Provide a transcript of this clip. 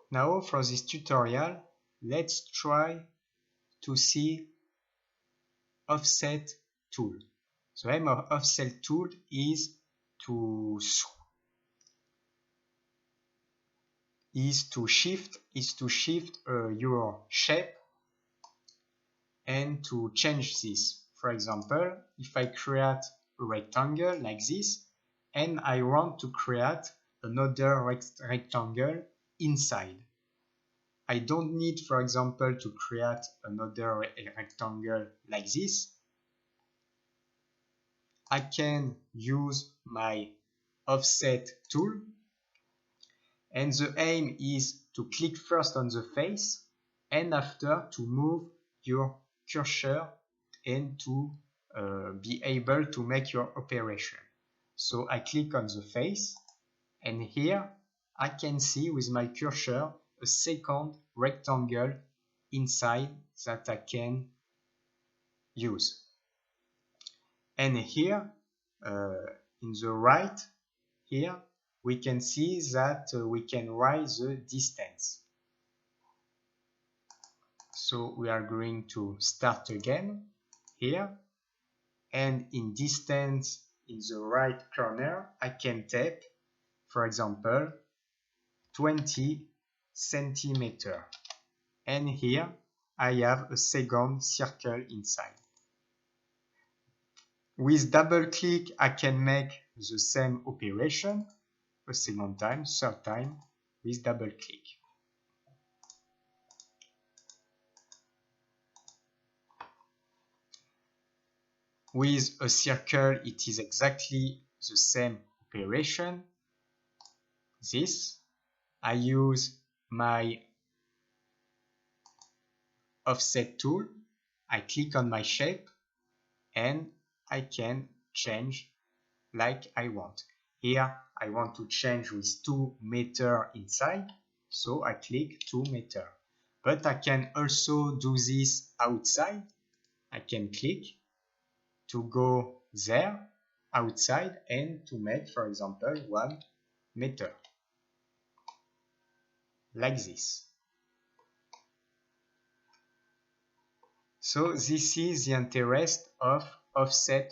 Now for this tutorial, let's try to see offset tool. The aim of offset tool is to shift your shape and to change this. For example, if I create a rectangle like this and I want to create another rectangle inside, I don't need, for example, to create another rectangle like this. I can use my offset tool, and the aim is to click first on the face and after to move your cursor and to be able to make your operation. So I click on the face, and here I can see with my cursor a second rectangle inside that I can use. And here in the right here we can see that we can raise the distance. So we are going to start again here, and in distance in the right corner I can type, for example, 20 centimeters, and here I have a second circle inside. With double click I can make the same operation a second time, third time with double click. With a circle it is exactly the same operation. This, I use my offset tool, I click on my shape and I can change like I want. Here I want to change with 2 meters inside, so I click 2 meters. But I can also do this outside. I can click to go there outside and to make, for example, 1 meter. Like this. So this is the interest of offset